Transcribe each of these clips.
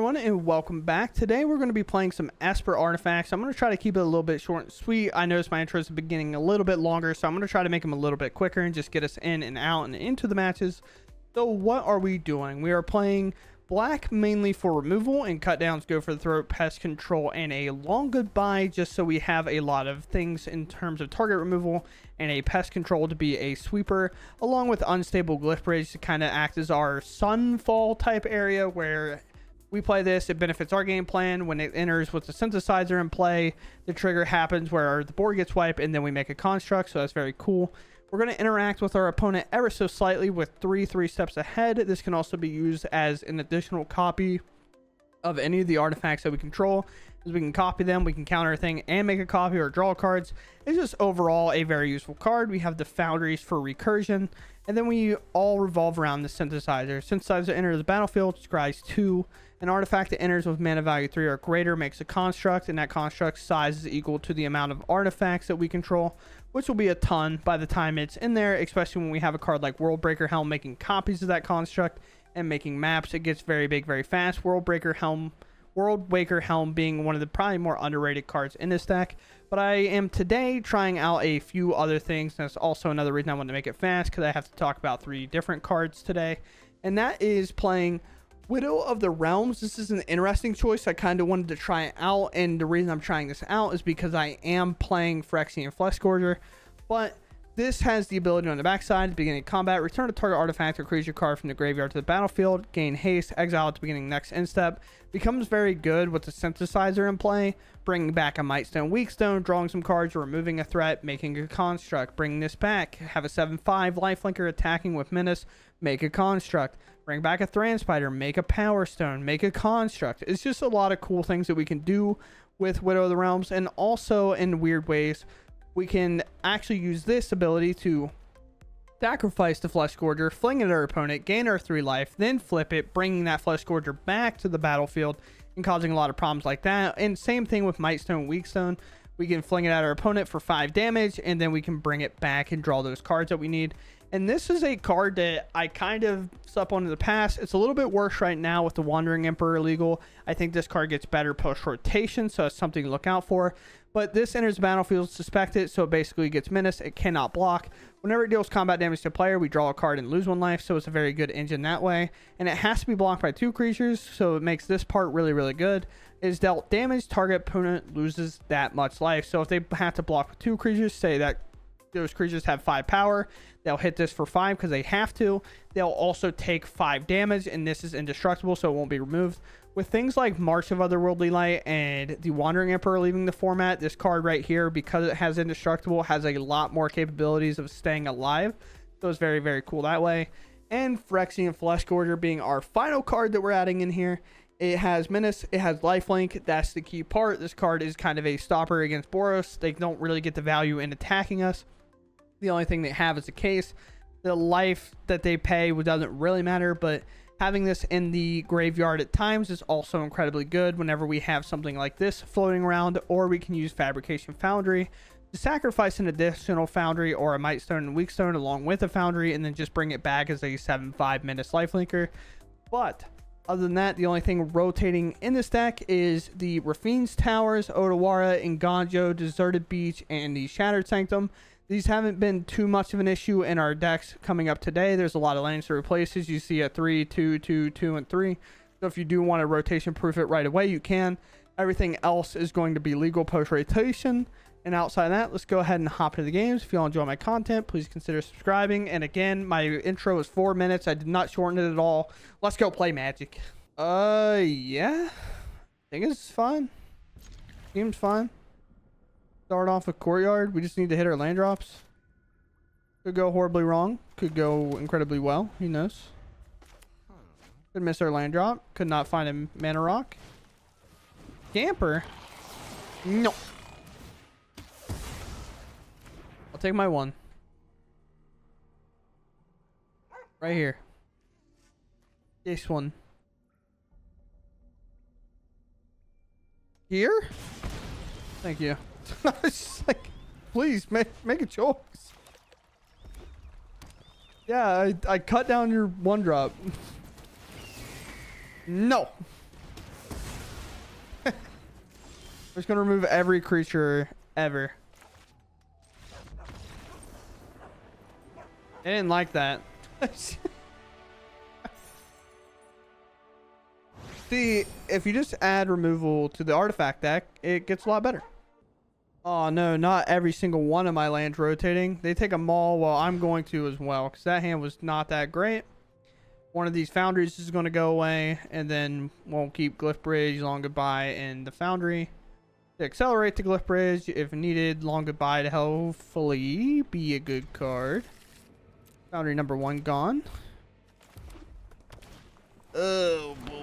everyone, and welcome back. Today we're going to be playing some Esper artifacts. I'm going to try to keep it a little bit short and sweet. I noticed my intros have been getting a little bit longer, so I'm going to try to make them a little bit quicker and just get us in and out and into the matches. So what are we doing? We are playing black mainly for removal, and cut downs go for the throat, pest control, and a long goodbye, just so we have a lot of things in terms of target removal, and a pest control to be a sweeper, along with unstable glyph bridge to kind of act as our sunfall type area where we play this. It benefits our game plan. When it enters with the synthesizer in play, the trigger happens where the board gets wiped and then we make a construct, so that's very cool. We're going to interact with our opponent ever so slightly with three steps ahead. This can also be used as an additional copy of any of the artifacts that we control, as we can copy them, we can counter a thing and make a copy or draw cards. It's just overall a very useful card. We have the foundries for recursion, and then we all revolve around the synthesizer. Synthesizer enters the battlefield, scries 2. An artifact that enters with mana value 3 or greater makes a construct, and that construct size is equal to the amount of artifacts that we control, which will be a ton by the time it's in there, especially when we have a card like Worldbreaker Helm making copies of that construct and making maps. It gets very big very fast. Worldbreaker Helm being one of the probably more underrated cards in this deck. But I am today trying out a few other things. That's also another reason I want to make it fast, because I have to talk about 3 different cards today, and that is playing Widow of the Realms. This is an interesting choice. I kind of wanted to try it out, and the reason I'm trying this out is because I am playing Phyrexian Fleshgorger, but this has the ability on the backside, beginning of combat, return a target artifact or creature card from the graveyard to the battlefield, gain haste, exile at the beginning next end step. Becomes very good with the synthesizer in play, bringing back a Mightstone, Weakstone, drawing some cards, removing a threat, making a construct, bringing this back, have a 7/5 lifelinker attacking with menace, make a construct, bring back a Thran Spider, make a Power Stone, make a construct. It's just a lot of cool things that we can do with Widow of the Realms, and also in weird ways we can actually use this ability to sacrifice the Fleshgorger, fling it at our opponent, gain our 3 life, then flip it, bringing that Fleshgorger back to the battlefield and causing a lot of problems like that. And same thing with Mightstone, Weakstone. We can fling it at our opponent for 5 damage, and then we can bring it back and draw those cards that we need. And this is a card that I kind of slept on in the past. It's a little bit worse right now with the Wandering Emperor illegal. I think this card gets better post-rotation, so it's something to look out for. But this enters the battlefield suspected, so it basically gets menace. It cannot block. Whenever it deals combat damage to a player, we draw a card and lose 1 life, so it's a very good engine that way. And it has to be blocked by 2 creatures, so it makes this part really, really good. It is dealt damage, target opponent loses that much life. So if they have to block with 2 creatures, say that those creatures have 5 power, they'll hit this for 5 because they have to. They'll also take 5 damage, and this is indestructible, so it won't be removed. With things like March of Otherworldly Light and the Wandering Emperor leaving the format, this card right here, because it has indestructible, has a lot more capabilities of staying alive, so it's very, very cool that way. And Phyrexian Fleshgorger being our final card that we're adding in here. It has menace, it has lifelink. That's the key part. This card is kind of a stopper against Boros. They don't really get the value in attacking us. The only thing they have is a case. The life that they pay doesn't really matter, but having this in the graveyard at times is also incredibly good whenever we have something like this floating around, or we can use Fabrication Foundry to sacrifice an additional Foundry or a Mightstone and Weakstone along with a Foundry, and then just bring it back as a 7/5 menace lifelinker. But other than that, the only thing rotating in this deck is the Rafine's Towers, Odawara, Nganjo, Deserted Beach, and the Shattered Sanctum. These haven't been too much of an issue in our decks coming up today. There's a lot of lands to replace. You see a 3, 2, 2, 2, and 3. So if you do want to rotation proof it right away, you can. Everything else is going to be legal post rotation. And outside of that, let's go ahead and hop into the games. If you all enjoy my content, please consider subscribing. And again, my intro is 4 minutes. I did not shorten it at all. Let's go play Magic. Yeah. I think it's fine. Seems fine. Start off with Courtyard. We just need to hit our land drops. Could go horribly wrong. Could go incredibly well. Who knows? Could miss our land drop. Could not find a mana rock. Camper? No. I'll take my 1. Right here. This one. Here? Thank you. It's just like, please make a choice. Yeah, I cut down your 1 drop. No. just gonna remove every creature ever. I didn't like that. See, if you just add removal to the artifact deck, it gets a lot better. Oh no, not every single one of my lands rotating. They take a maul, well, I'm going to as well, because that hand was not that great. One of these foundries is going to go away, and then we'll keep Glyph Bridge, Long Goodbye, and the foundry to accelerate the Glyph Bridge if needed. Long Goodbye to hopefully be a good card. Foundry number 1 gone. Oh boy.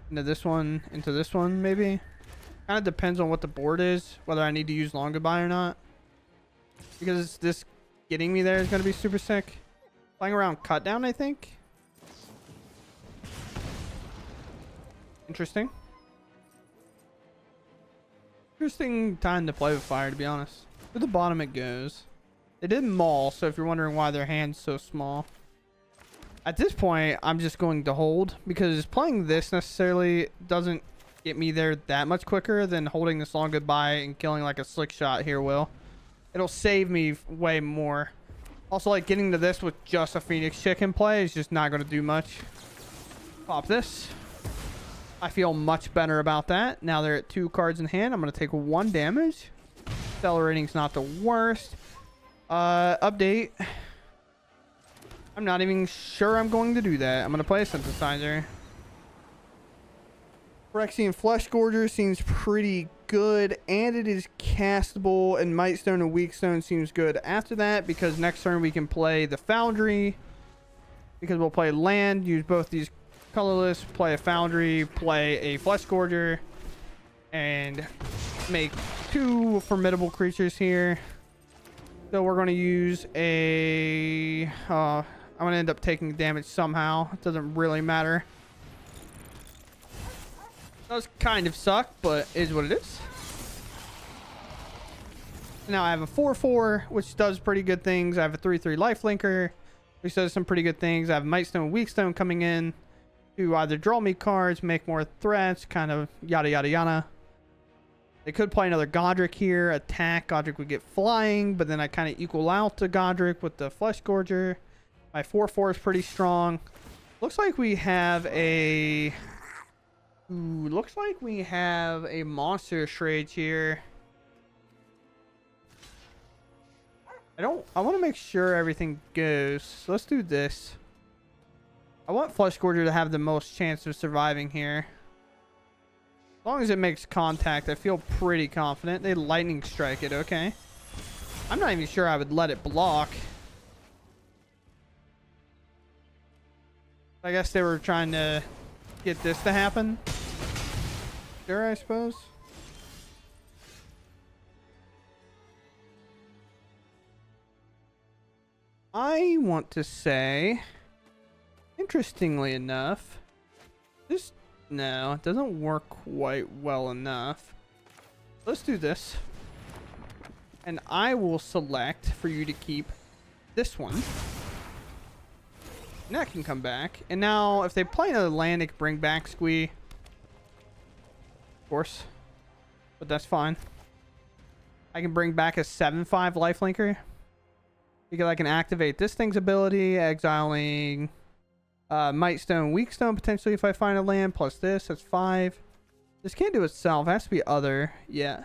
Into this one, maybe. Kind of depends on what the board is, whether I need to use Long Goodbye or not. Because this getting me there is going to be super sick. Playing around Cut Down, I think. Interesting. Interesting time to play with fire, to be honest. To the bottom it goes. They did maul, so if you're wondering why their hand's so small. At this point, I'm just going to hold, because playing this necessarily doesn't get me there that much quicker than holding this Long Goodbye and killing like a slick shot here will. It'll save me way more. Also, like getting to this with just a Phoenix Chick in play is just not going to do much. Pop this. I feel much better about that. Now they're at 2 cards in hand. I'm going to take 1 damage. Accelerating's not the worst. Update. I'm not even sure I'm going to do that. I'm going to play a Synthesizer. Phyrexian Flesh Gorger seems pretty good, and it is castable, and Mightstone and Weakstone seems good after that, because next turn we can play the Foundry, because we'll play land, use both these colorless, play a Foundry, play a Flesh Gorger, and make 2 formidable creatures here. So we're going to use a... I'm going to end up taking damage somehow. It doesn't really matter. Does kind of suck, but is what it is. Now I have a 4/4, which does pretty good things. I have a 3/3 lifelinker, which does some pretty good things. I have Mightstone and Weakstone coming in to either draw me cards, make more threats, kind of yada yada yada. They could play another Godric here, attack. Godric would get flying, but then I kind of equal out to Godric with the Flesh Gorger. My 4/4 is pretty strong. Looks like we have a... Ooh, looks like we have a Monster Shrage here. I want to make sure everything goes. So let's do this. I want Flesh Gorger to have the most chance of surviving here. As long as it makes contact, I feel pretty confident. They lightning strike it, okay. I'm not even sure I would let it block. I guess they were trying to get this to happen. Sure, I suppose. I want to say, interestingly enough, this, no, it doesn't work quite well enough. Let's do this. And I will select for you to keep this one. And that can come back. And now, if they play another land, they can bring back Squee. Of course. But that's fine. I can bring back a 7/5 lifelinker. Because I can activate this thing's ability, exiling Mightstone, Weakstone potentially if I find a land, plus this, that's 5. This can't do itself, it has to be other, yeah.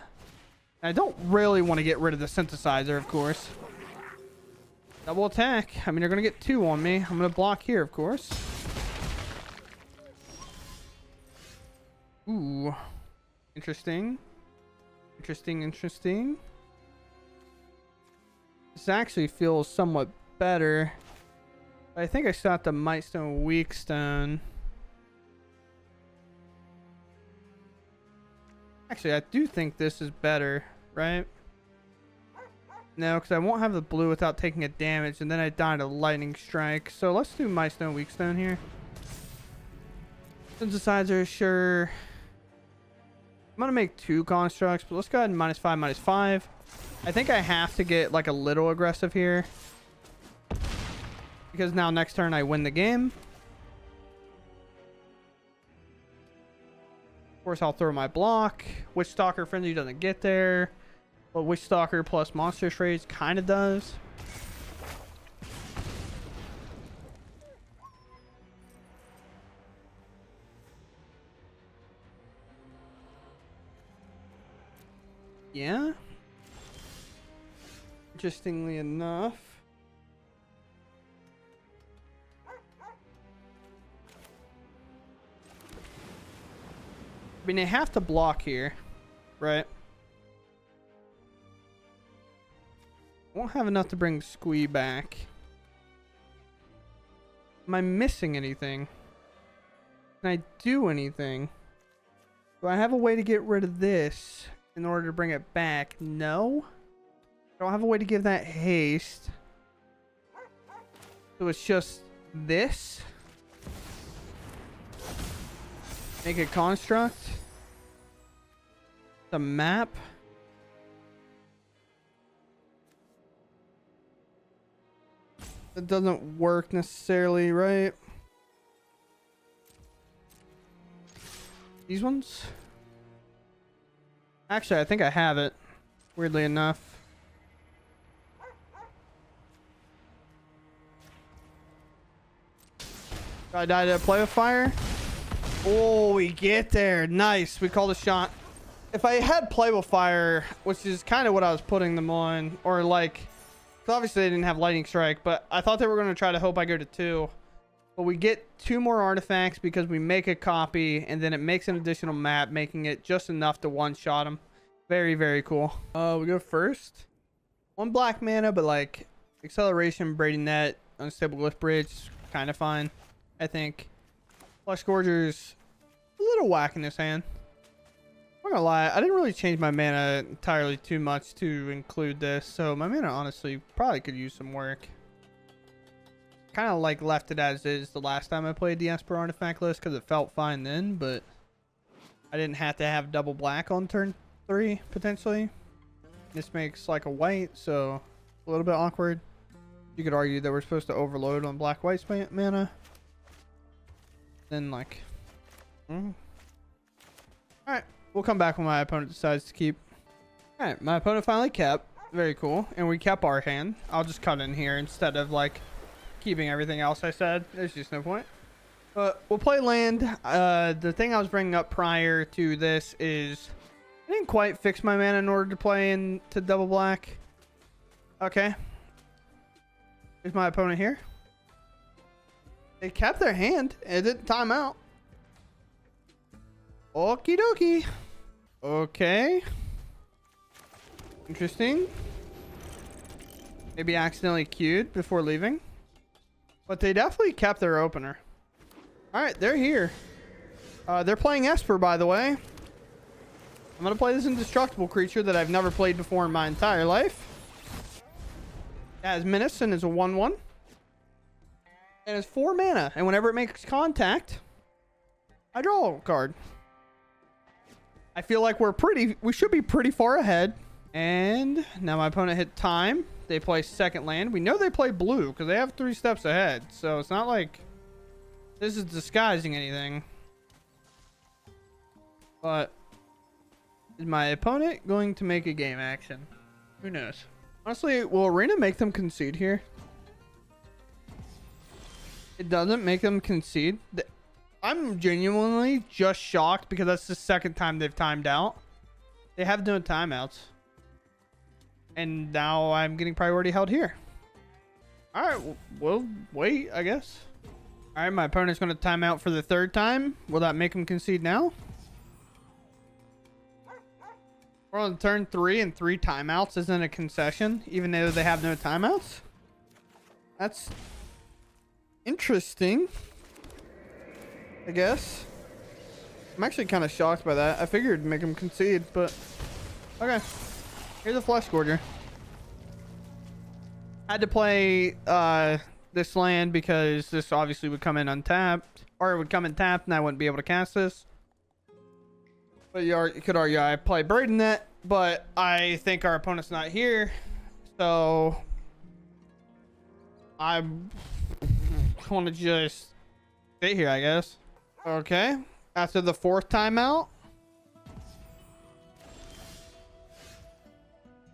I don't really want to get rid of the Synthesizer, of course. Double attack, I mean they're going to get 2 on me. I'm going to block here, of course. Ooh. Interesting. Interesting. This actually feels somewhat better. But I think I still have the Mightstone Weakstone. Actually, I do think this is better, right? No, because I won't have the blue without taking a damage, and then I die to lightning strike. So let's do Mightstone Weakstone here. Synthesizer, sure. I'm gonna make 2 constructs, but let's go ahead and -5/-5. I think I have to get like a little aggressive here. because now next turn I win the game. Of course, I'll throw my block. Witch Stalker Frenzy doesn't get there, but Witch Stalker plus Monster Trades kind of does. Yeah. Interestingly enough. I mean, they have to block here, right? Won't have enough to bring Squee back. Am I missing anything? Can I do anything? Do I have a way to get rid of this in order to bring it back? No. I don't have a way to give that haste. So it's just this. Make a construct. The map. It doesn't work necessarily, right? These ones? Actually, I think I have it. Weirdly enough. I died to play with fire. Oh, we get there. Nice. We called a shot. If I had play with fire, which is kind of what I was putting them on, or like, cause obviously they didn't have lightning strike, but I thought they were going to try to hope I go to 2. But we get 2 more artifacts because we make a copy, and then it makes an additional map, making it just enough to one-shot them. Very, very cool. We go first. 1 black mana, but like acceleration, braiding net, unstable lift bridge, kind of fine, I think. Flesh Gorger's a little whack in his hand. I'm not gonna lie, I didn't really change my mana entirely too much to include this, so my mana honestly probably could use some work. Kind of like left it as is the last time I played the Esper artifact list because it felt fine then, but I didn't have to have double black on turn 3 potentially. This makes like a white, so a little bit awkward. You could argue that we're supposed to overload on black white mana. Then like, all right, we'll come back when my opponent decides to keep. All right, my opponent finally kept. Very cool, and we kept our hand. I'll just cut in here instead of like keeping everything else I said. There's just no point. But we'll play land. The thing I was bringing up prior to this is I didn't quite fix my mana in order to play into double black. Okay. Here's my opponent here. They kept their hand. It didn't time out. Okie dokie. Okay. Interesting. Maybe accidentally queued before leaving. But they definitely kept their opener. Alright, they're here. They're playing Esper, by the way. I'm going to play this indestructible creature that I've never played before in my entire life. It has Menace and is a 1/1. And it's 4 mana. And whenever it makes contact, I draw a card. I feel like we should be pretty far ahead. And now my opponent hit time. They play second land. We know they play blue because they have 3 steps ahead. So it's not like this is disguising anything. But is my opponent going to make a game action? Who knows? Honestly, will Arena make them concede here? It doesn't make them concede. I'm genuinely just shocked because that's the second time they've timed out. They have no timeouts. And now I'm getting priority held here. Alright, we'll wait, I guess. Alright, my opponent's going to time out for the 3rd time. Will that make him concede now? We're on turn 3 and 3 timeouts isn't a concession, even though they have no timeouts. That's interesting, I guess. I'm actually kind of shocked by that. I figured it'd make him concede, but okay. Here's a Flesh Gorger. Had to play this land because this obviously would come in untapped, or it would come in tapped and I wouldn't be able to cast this. But you could argue I play Braiding Net, but I think our opponent's not here, so I'm want to just sit here, I guess. Okay. After the 4th timeout.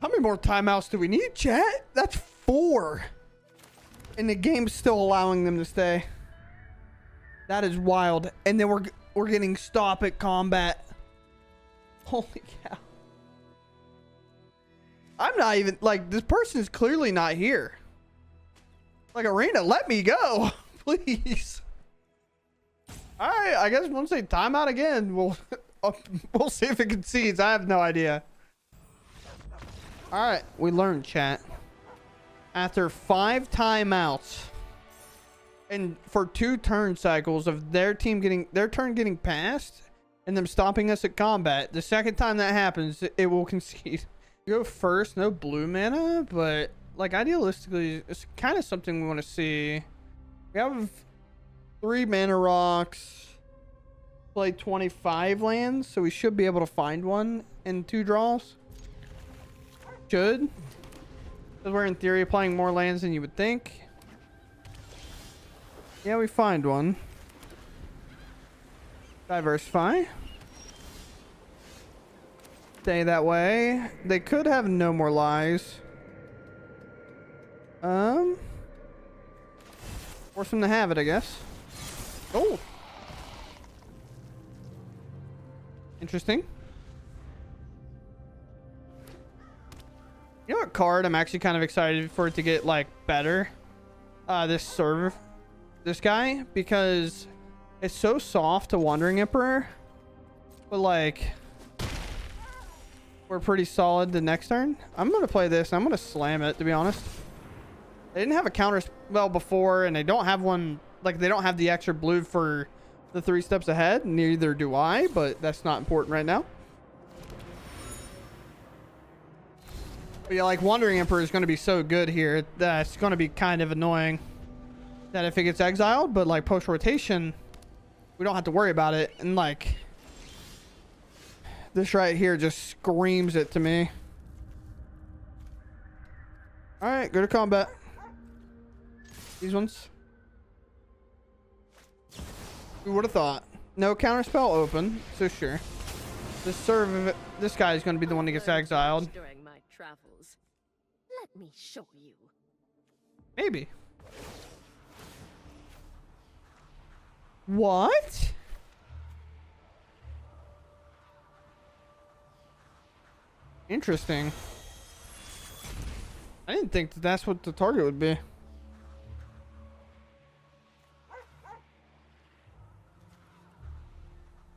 How many more timeouts do we need, chat? That's 4. And the game's still allowing them to stay. That is wild. And then we're getting stop at combat. Holy cow. I'm not even, like, this person is clearly not here. Like, Arena, let me go. Please. Alright, I guess once they time out again, we'll see if it concedes. I have no idea. Alright, we learned, chat. After 5 timeouts, and for 2 turn cycles of their turn getting passed, and them stopping us at combat, the second time that happens, it will concede. Go first, no blue mana, but like idealistically, it's kind of something we want to see. We have 3 mana rocks, play 25 lands, so we should be able to find one in 2 draws. Should, because we're in theory playing more lands than you would think. Yeah, we find one. Diversify. Stay that way. They could have no more lies. Force them to have it, I guess. Oh. Interesting. You know what card I'm actually kind of excited for it to get, like, better? This guy, because it's so soft to Wandering Emperor, but like we're pretty solid the next turn. I'm gonna play this. I'm gonna slam it, to be honest. They didn't have a counter spell before, and they don't have one. Like, they don't have the extra blue for the 3 steps ahead. Neither do I, but that's not important right now. But yeah, like, Wandering Emperor is going to be so good here that it's going to be kind of annoying that if it gets exiled, but like post rotation, we don't have to worry about it. And like, this right here just screams it to me. All right, go to combat. These ones. Who would have thought? No counter spell open, so sure. This guy is going to be the one that gets exiled. During my travels. Let me show you. Maybe. What? Interesting. I didn't think that's what the target would be.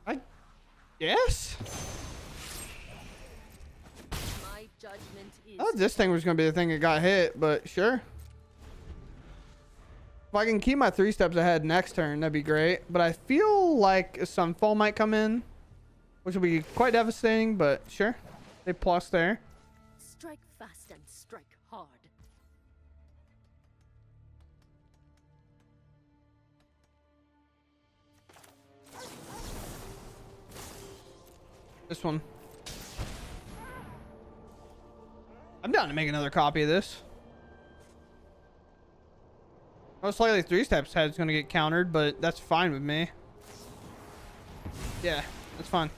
I guess. My judgment is. I thought this thing was going to be the thing that got hit, but sure. If I can keep my 3 steps ahead next turn, that'd be great. But I feel like a Sunfall might come in, which will be quite devastating, but sure. They plus there. Strike fast and strike hard. This one. I'm down to make another copy of this. Most likely 3 steps ahead is going to get countered, but that's fine with me. Yeah, that's fine.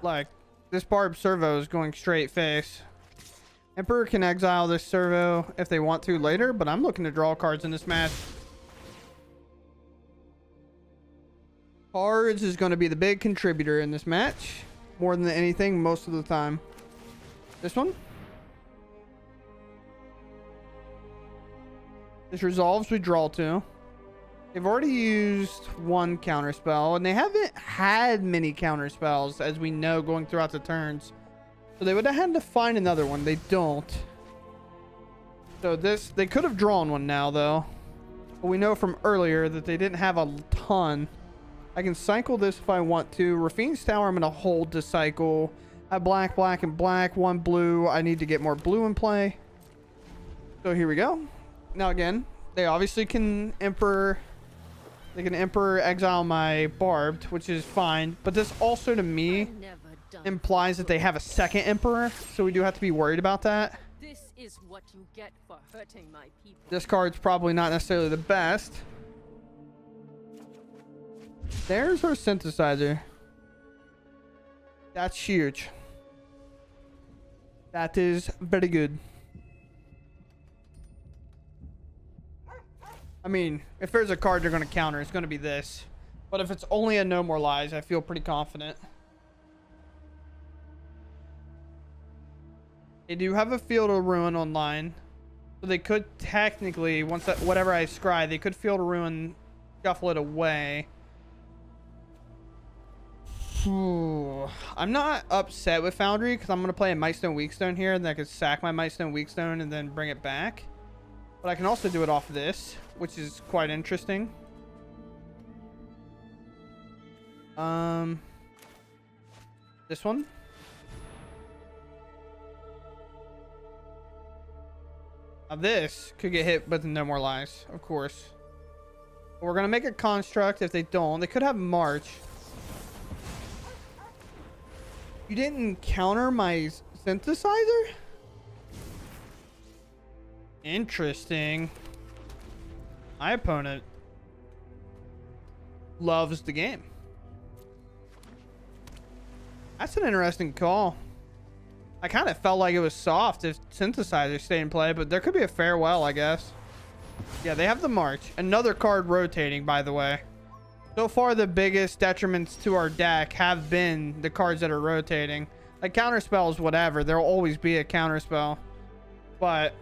Like, this Barb Servo is going straight face. Emperor can exile this Servo if they want to later, but I'm looking to draw cards in this match. Cards is going to be the big contributor in this match. More than anything, most of the time. This one. This resolves, we draw 2. They've already used 1 counter spell, and they haven't had many counter spells, as we know, going throughout the turns. So they would have had to find another one. They don't. So this, they could have drawn one now, though. But we know from earlier that they didn't have a ton. I can cycle this if I want to. Rafine's Tower, I'm going to hold to cycle. I have black, black, and black. 1 blue. I need to get more blue in play. So here we go. Now again, they obviously can Emperor. They can Emperor exile my Barbed, which is fine. But this also, to me, implies that they have a second Emperor. So we do have to be worried about that. This is what you get for hurting my people. This card's probably not necessarily the best. There's our synthesizer. That's huge. That is very good. I mean, if there's a card they're going to counter, it's going to be this. But if it's only a No More Lies, I feel pretty confident. They do have a Field of Ruin online. So they could technically, once that, whatever I scry, they could Field of Ruin, shuffle it away. I'm not upset with Foundry because I'm going to play a Mightstone Weakstone here, and then I could sack my Mightstone Weakstone and then bring it back. But I can also do it off of this, which is quite interesting. This one. Now this could get hit with No More Lies, of course. But we're going to make a construct. If they don't, they could have March. You didn't counter my synthesizer? Interesting. My opponent loves the game. That's an interesting call. I kind of felt like it was soft if synthesizer stayed in play, but there could be a farewell, I guess. Yeah, they have the March. Another card rotating, by the way. So far, the biggest detriments to our deck have been the cards that are rotating. Like counter spells, whatever. There will always be a counter spell. But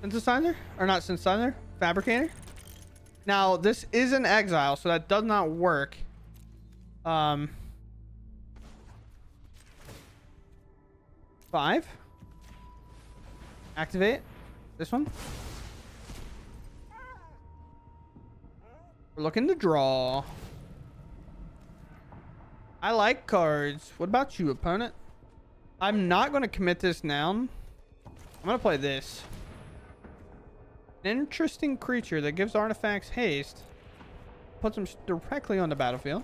synthesizer? Or not synthesizer? Fabricator? Now, this is an exile, so that does not work. 5. Activate. This one. We're looking to draw. I like cards. What about you, opponent? I'm not going to commit this now. I'm going to play this. An interesting creature that gives artifacts haste. Puts them directly on the battlefield.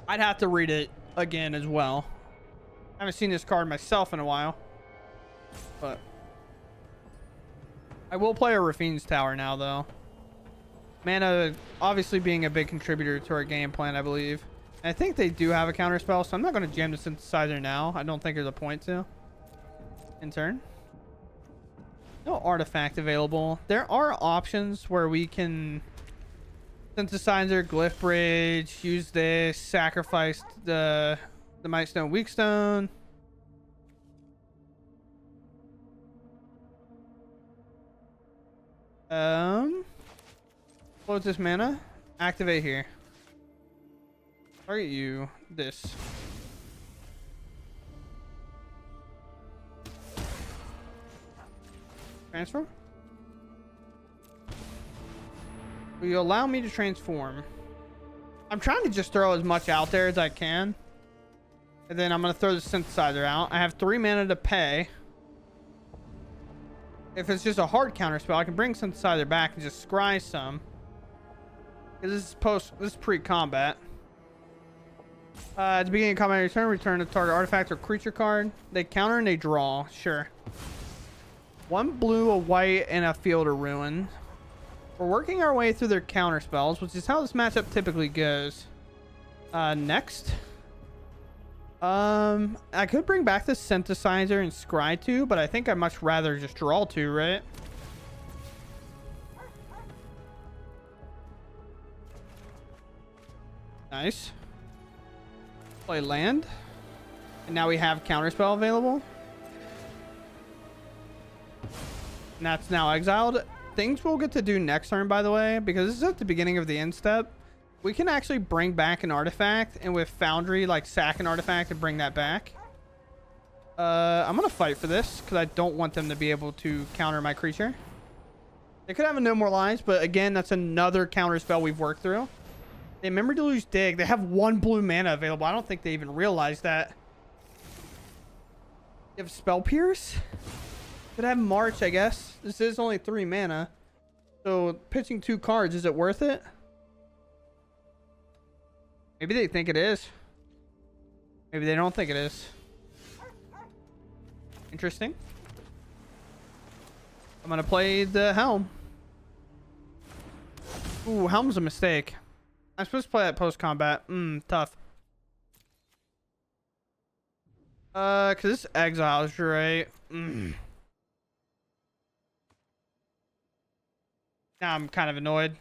I'd have to read it again as well. I haven't seen this card myself in a while. But I will play a Rafine's Tower now, though. Mana obviously being a big contributor to our game plan, I believe. And I think they do have a counter spell, so I'm not going to jam the synthesizer now. I don't think there's a point to. In turn. No artifact available. There are options where we can synthesizer, glyph bridge, use this, sacrifice the Mightstone Weakstone. Close this mana. Activate here. Target you. This. Transfer? Will you allow me to transform? I'm trying to just throw as much out there as I can. And then I'm going to throw the synthesizer out. I have 3 mana to pay. If it's just a hard counter spell, I can bring synthesizer back and just scry some. Because this is pre-combat. At the beginning of combat, return a target artifact or creature card. They counter and they draw. Sure. 1 blue, a white, and a Field of Ruin. We're working our way through their counter spells, which is how this matchup typically goes. Next. I could bring back the synthesizer and scry 2, but I think I'd much rather just draw 2, right? Nice. Play land. And now we have counterspell available. And that's now exiled. Things we'll get to do next turn, by the way, because this is at the beginning of the end step. We can actually bring back an artifact, and with Foundry, like, sack an artifact and bring that back. I'm going to fight for this, because I don't want them to be able to counter my creature. They could have a No More Lies, but again, that's another counter spell we've worked through. They remember to lose Dig. They have 1 blue mana available. I don't think they even realized that. You have Spell Pierce? Could have March, I guess. This is only 3 mana. So, pitching 2 cards, is it worth it? Maybe they think it is. Maybe they don't think it is. Interesting. I'm gonna play the Helm. Ooh, Helm's a mistake. I'm supposed to play that post combat. Tough. Cause this exiles, right? Now I'm kind of annoyed.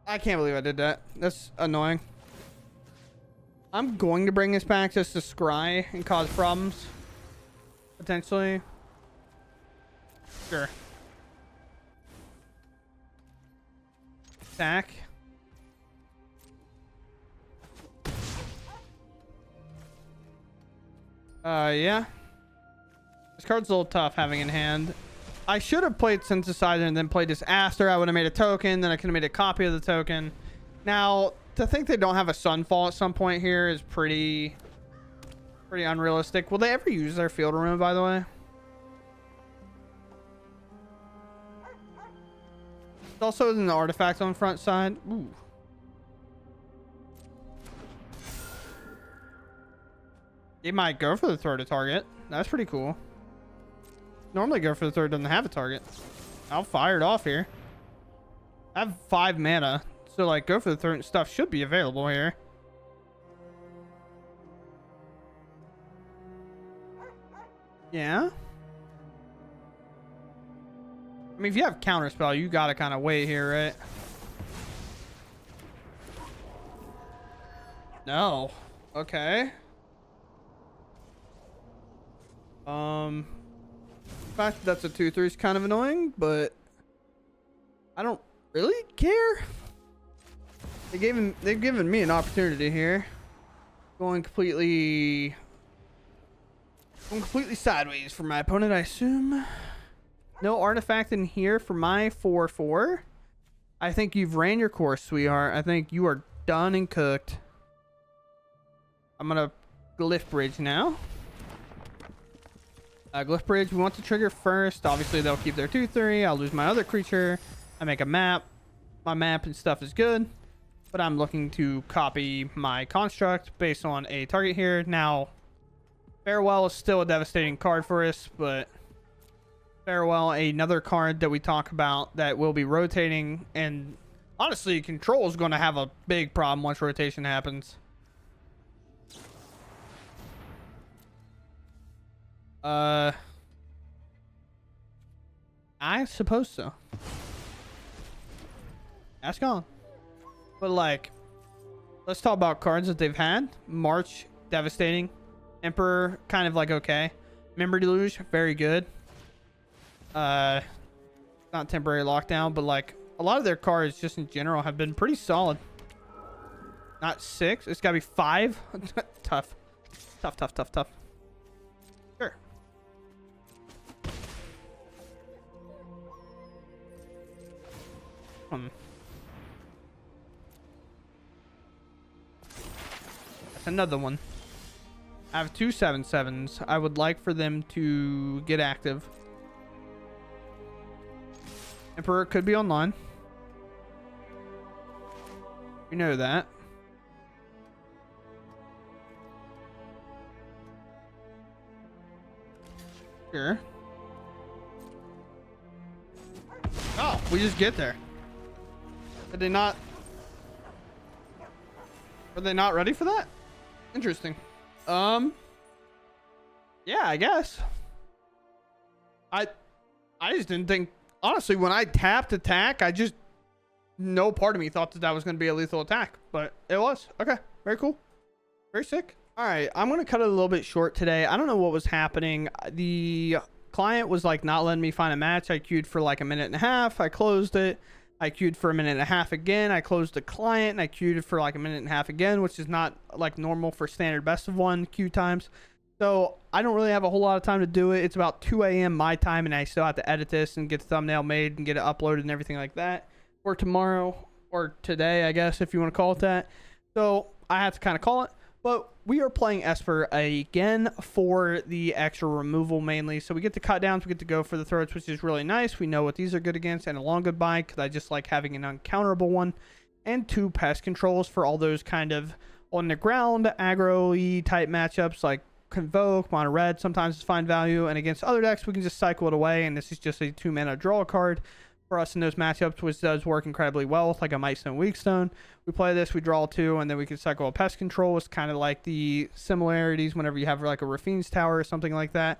I can't believe I did that. That's annoying. I'm going to bring this back just to scry and cause problems. Potentially. Sure. Attack. Yeah. This card's a little tough having in hand. I should have played Synthesizer and then played this Aster. I would have made a token, then I could have made a copy of the token. Now, to think they don't have a Sunfall at some point here is pretty unrealistic. Will they ever use their field room, by the way? It's also an artifact on the front side. Ooh. They might go for the third to target. That's pretty cool. Normally go for the third doesn't have a target. I'll fire it off here. I have 5 mana. So like go for the third and stuff should be available here. Yeah. I mean, if you have counterspell, you gotta kind of wait here, right? No. Okay. The fact that that's a 2/3 is kind of annoying, but I don't really care. They've given me an opportunity here. Going completely sideways for my opponent, I assume. No artifact in here for my 4/4. I think you've ran your course, sweetheart. I think you are done and cooked. I'm gonna Glyph Bridge now. Glyph Bridge, we want to trigger first. Obviously, they'll keep their 2/3. I'll lose my other creature. I make a map. My map and stuff is good. But I'm looking to copy my construct based on a target here. Now, Farewell is still a devastating card for us, but Farewell, another card that we talk about that will be rotating. And honestly, Control is going to have a big problem once rotation happens. I suppose so. That's gone. But like, let's talk about cards that they've had. March, devastating. Emperor, kind of like okay. Memory Deluge, very good. Not temporary lockdown, but like a lot of their cards just in general have been pretty solid. Not 6, it's gotta be 5. Tough. Tough. Sure. That's another one. I have 2 7/7s. I would like for them to get active. Emperor could be online. We know that. Sure. Oh, we just get there. Did they not? Were they not ready for that? Interesting. Yeah, I guess. I just didn't think. Honestly, when I tapped attack, no part of me thought that was going to be a lethal attack, but it was. Okay, very cool. Very sick. All right, I'm going to cut it a little bit short today. I don't know what was happening. The client was like not letting me find a match. I queued for like a minute and a half. I closed it. I queued for a minute and a half again. I closed the client and I queued for like a minute and a half again, which is not like normal for standard best of 1 queue times. So I don't really have a whole lot of time to do it. It's about 2 a.m. my time, and I still have to edit this and get the thumbnail made and get it uploaded and everything like that for tomorrow or today, I guess, if you want to call it that. So I have to kind of call it. But we are playing Esper again for the extra removal mainly. So we get the cut downs, we get to go for the throats, which is really nice. We know what these are good against, and a long goodbye because I just like having an uncounterable one. And 2 pest controls for all those kind of on the ground aggro-y type matchups like Convoke, Mono Red. Sometimes it's fine value, and against other decks we can just cycle it away, and this is just a 2-mana draw card for us in those matchups, which does work incredibly well with like a Mightstone, Weakstone. We play this, we draw 2, and then we can cycle a pest control. It's kind of like the similarities whenever you have like a Rafine's Tower or something like that.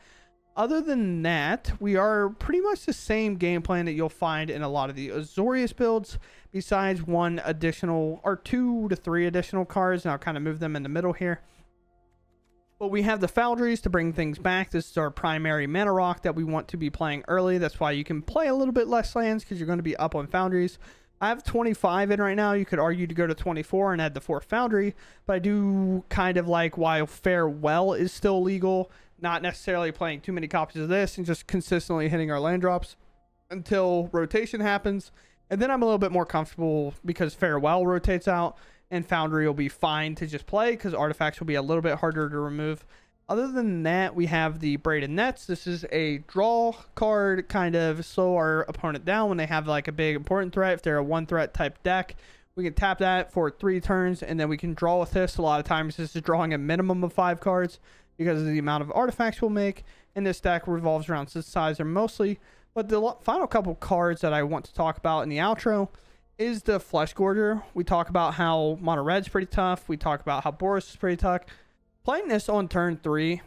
Other than that, we are pretty much the same game plan that you'll find in a lot of the Azorius builds, besides 1 additional or 2 to 3 additional cards, and I'll kind of move them in the middle here. But we have the Foundries to bring things back. This is our primary mana rock that we want to be playing early. That's why you can play a little bit less lands, because you're going to be up on Foundries. I have 25 in right now. You could argue to go to 24 and add the 4th Foundry, but I do kind of like, while Farewell is still legal, not necessarily playing too many copies of this and just consistently hitting our land drops until rotation happens. And then I'm a little bit more comfortable because Farewell rotates out, and Foundry will be fine to just play because artifacts will be a little bit harder to remove. Other than that, we have the Braided Nets. This is a draw card, kind of slow our opponent down when they have like a big important threat. If they're a 1-threat type deck, we can tap that for 3 turns, and then we can draw with this. A lot of times this is drawing a minimum of 5 cards because of the amount of artifacts we'll make. And this deck revolves around Synthesizer mostly. But the final couple cards that I want to talk about in the outro is the Flesh Gorger. We talk about how Mono Red's pretty tough. We talk about how Boros is pretty tough. Playing this on turn 3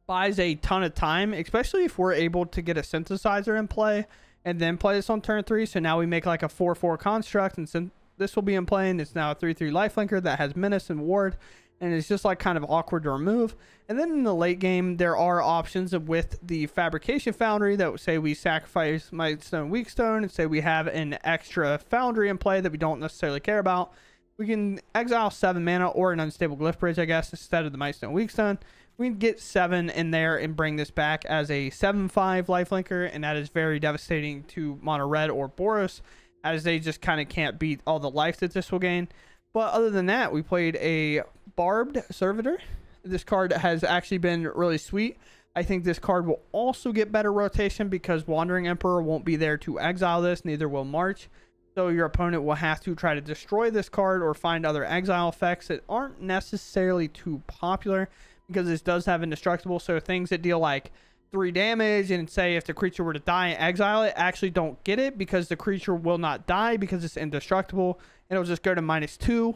buys a ton of time, especially if we're able to get a Synthesizer in play and then play this on turn 3. So now we make like a 4/4 construct, and this will be in play, and it's now a 3/3 lifelinker that has Menace and Ward, and it's just like kind of awkward to remove. And then in the late game, there are options with the Fabrication Foundry that would say we sacrifice Mightstone, Weakstone, and say we have an extra Foundry in play that we don't necessarily care about. We can exile 7 mana or an Unstable Glyph Bridge, I guess, instead of the Mightstone, Weakstone. We can get 7 in there and bring this back as a 7/5 lifelinker, and that is very devastating to Mono Red or Boros, as they just kind of can't beat all the life that this will gain. But other than that, we played a Barbed Servitor. This card has actually been really sweet. I think this card will also get better rotation because Wandering Emperor won't be there to exile this, neither will March. So your opponent will have to try to destroy this card or find other exile effects that aren't necessarily too popular, because this does have indestructible. So things that deal like 3 damage, and say if the creature were to die and exile it, actually don't get it because the creature will not die because it's indestructible. And it'll just go to -2,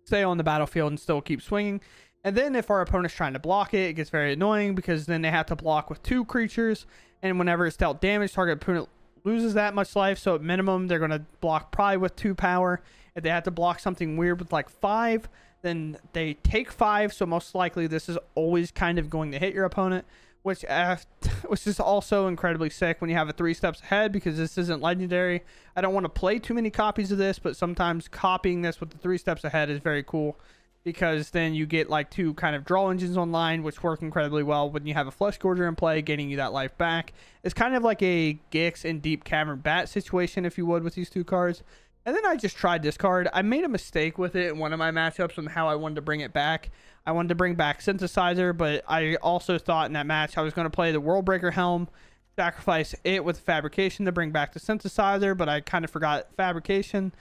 stay on the battlefield, and still keep swinging. And then if our opponent's trying to block it, it gets very annoying because then they have to block with 2 creatures. And whenever it's dealt damage, target opponent loses that much life. So at minimum, they're going to block probably with 2 power. If they have to block something weird with like 5, then they take 5. So most likely this is always kind of going to hit your opponent, which is also incredibly sick when you have a 3 steps ahead, because this isn't legendary. I don't want to play too many copies of this, but sometimes copying this with the 3 steps ahead is very cool, because then you get like 2 kind of draw engines online, which work incredibly well when you have a Flesh Gorger in play, getting you that life back. It's kind of like a Gix and Deep Cavern Bat situation, if you would, with these 2 cards. And then I just tried this card. I made a mistake with it in one of my matchups on how I wanted to bring it back. I wanted to bring back Synthesizer, but I also thought in that match I was going to play the Worldbreaker Helm, sacrifice it with Fabrication to bring back the Synthesizer, but I kind of forgot Fabrication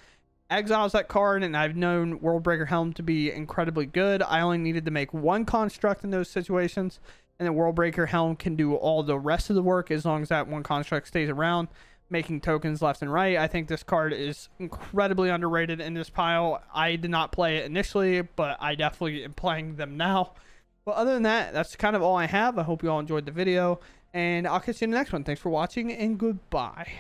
exiles that card, and I've known Worldbreaker Helm to be incredibly good. I only needed to make 1 construct in those situations, and then Worldbreaker Helm can do all the rest of the work as long as that 1 construct stays around, making tokens left and right. I think this card is incredibly underrated in this pile. I did not play it initially, but I definitely am playing them now. But other than that, that's kind of all I have. I hope you all enjoyed the video, and I'll catch you in the next one. Thanks for watching, and goodbye.